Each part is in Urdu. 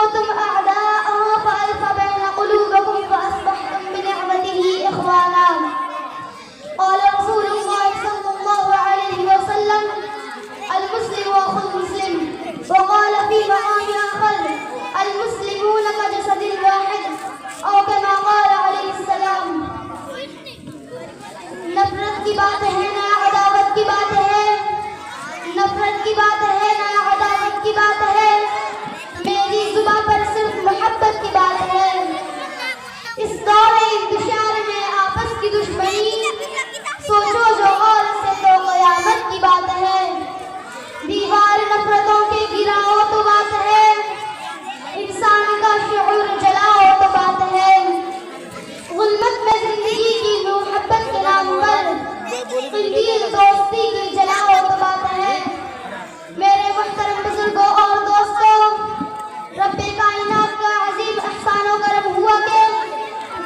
كنتم أعداء فألف بين قلوبكم فأصبحتم بنعمته إخوانا. قال رسول الله صلى الله عليه وسلم: المسلم أخو المسلم. وقال في مقام آخر: المسلمون كجسد واحد، أو كما قال عليه السلام. نفرت کی بات ہے نہ عداوت کی بات ہے، نفرت کی بات ہے نہ عداوت کی بات ہے، میری زباں پر صرف محبت کی بات ہے. اس دور انتشار میں آپس کی دشمنی سوچو جو غور سے تو قیامت کی بات ہے. دیوار نفرتوں کے گراؤ تو بات ہے، انسان کا شعور جلاؤ تو بات ہے. غلمت میں زندگی کی محبت کے نام پر قندیل دوستی کی جلاؤ تو بات ہے. میرے محترم بزرگوں اور دوستوں، رب کائنات کا عظیم احسان و کرم ہوا کہ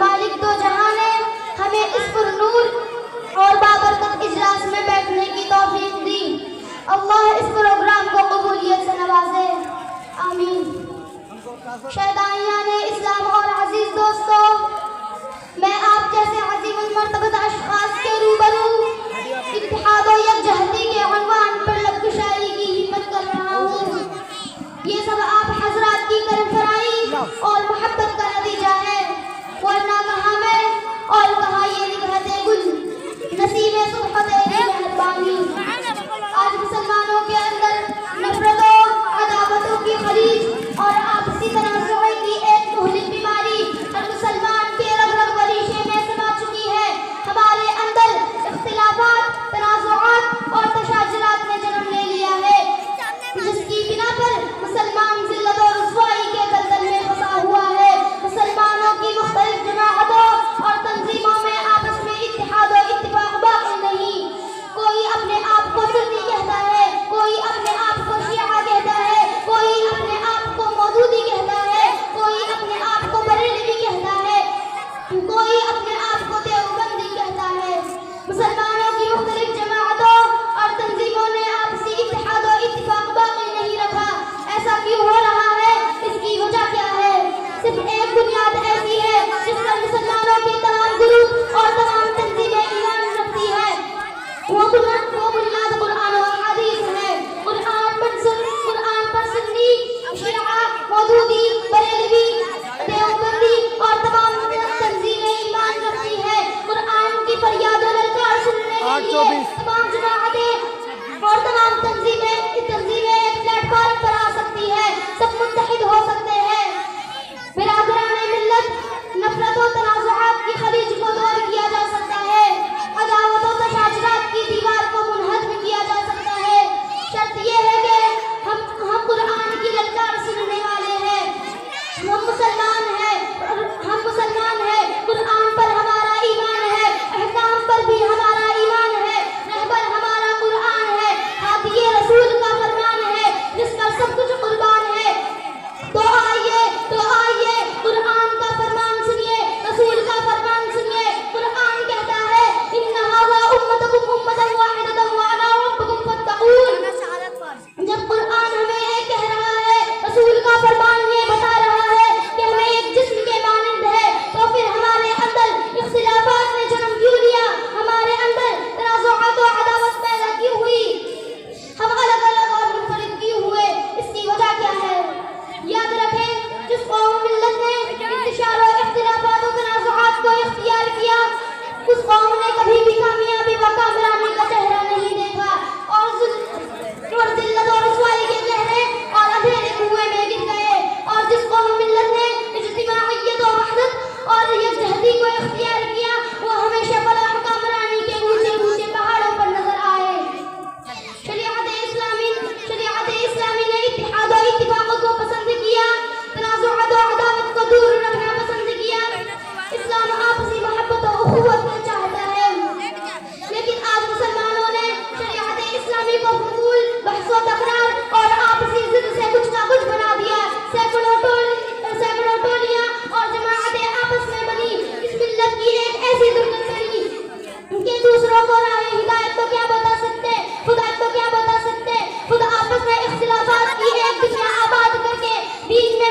مالک دو جہاں نے ہمیں اس پر نور اور بابرکت اجلاس میں بیٹھنے کی توفیق دی. اللہ اس پروگرام کو قبولیت سے نوازے، آمین. شہدائیان اسلام اور عزیز دوستوں، میں آپ جیسے عظیم المرتبت اشخاص کے روبرو اتحاد و یکجہتی کے عنوان پر لبکشائی کی ہمت کر رہا ہوں. یہ سب آپ حضرات کی کرم فرائی اور محبت کا نتیجہ ہے، ورنہ کہاں میں اور کہاں یہ نگہت گل، نصیب صبح تیری مہربانی. آج مسلمانوں کے اندر نفرتوں، عداوتوں کی خلیج اور آپسی تنازع کی ایک مہلک بیماری ہر مسلمان کے رگ رگ و ریشے میں سما چکی ہے. ہمارے اندر اختلافات، تنازعات اور تشاجرات نے جنم لے لیا ہے، جس کی بنا پر مسلمان ذلت و رسوائی کے دلدل میں پھنسا ہوا ہے. مسلمانوں کی مختلف جماعتوں اور تنظیموں میں آپس میں اتحاد و اتفاق باقی نہیں. کوئی اپنے آپ کو سنی کہتا ہے، کوئی اپنے آپ کو شیعہ کہتا ہے، کوئی اپنے آپ کو مودودی کہتا ہے، کوئی اپنے آپ کو بریلوی کہتا ہے، کوئی اپنے آپ کو دیوبندی کہتا ہے. مسلمانوں کی مختلف جماعتوں اور تنظیموں نے آپسی اتحاد و اتفاق باقی نہیں رکھا. ایسا کیوں ہو رہا ہے؟ اس کی وجہ کیا ہے؟ صرف ایک بنیاد ایسی ہے جس پر مسلمانوں کے تمام گروپ اور تمام تنظیمیں ایمان رکھتی ہے. وہ بنیاد قرآن و حدیث ہے. قرآن پر سنی، شیعہ، مودودی، بریلوی، دیوبندی اور تمام تنظیمیں ایمان رکھتی ہے. قرآن کی فریاد و للکار سننے کے لیے تمام جماعتیں اور تمام تنظیمیں ایک پلیٹ فارم پر آ سکتی ہے، سب متحد ہو سکتے ہیں. برادران ملت، نفرت و تنازعات کی خلیج کو دور کیا جا سکتا ہے، عداوت و تشاجرات کی دیوار کو منہدم کیا جا سکتا ہے. شرط یہ ہے کہ ہم قرآن کی للکار سننے والے ہیں. ہم مسلمان ہیں، قرآن پر ہمارا ایمان ہے، احکام پر بھی ہمارا ایمان ہے، رہبر ہمارا قرآن ہے، ہادی رسول کا فرمان ہے جس پر سب کچھ قربان ہے. تو آئیے قرآن کا فرمان سنیے، رسول کا فرمان سنیے. قرآن کہتا ہے ان ھذا امتکم امۃ واحدۃ وانا ربکم فاتقون. جب قرآن ہمیں یہ کہہ رہا ہے، رسول کا فرمان یہ بتا رہا ہے کہ ہمیں ایک جسم کے مانند ہے، تو پھر ہمارے اندر اختلافات نے جنم کیوں لیا؟ ہمارے اندر تنازعات و عداوت پیدا کیوں ہوئی؟ ہم الگ الگ اور منفرد کیوں ہوئے؟ اس کی وجہ کیا ہے؟ یاد رکھیں، جس قوم ملت نے انتشار و اختلافات و تنازعات کو اختیار کیا، اس قوم نے کبھی بھی کامیابی و کامرانی کا چہرہ نہیں دیکھا، اور ذلت و رسوائی کے چہرے اور اندھیرے کنویں میں گر گئے. اور جس قوم ملت نے اجتماعیت و وحدت اور یکجہتی کو اختیار کیا، وہ ہمیشہ فلاح و کامرانی کے اونچے اونچے پہاڑوں پر نظر آئے. شریعت اسلامی نے اتحاد و اتفاق کو پسند کیا، تنازعات و عداوت کو دور رکھنا پسند کیا. اسلام آپسی محبت و اخوت کو چاہتا ہے، لیکن آج مسلمانوں نے شریعت اسلامی کو فضول بحث و تکرار اور آپسی ضد سے کچھ نہ کچھ بنا دیا. سینکڑوں ٹولیاں اور جماعتیں آپس میں بنی. اس ملت کی ایک ایسی درگت بنی کہ دوسروں کو راہ ہدایت تو کیا بتا سکتے، ہدایت تو کیا بتا سکتے. خود آپس میں اختلافات کی ایک دنیا آباد کر کے دین میں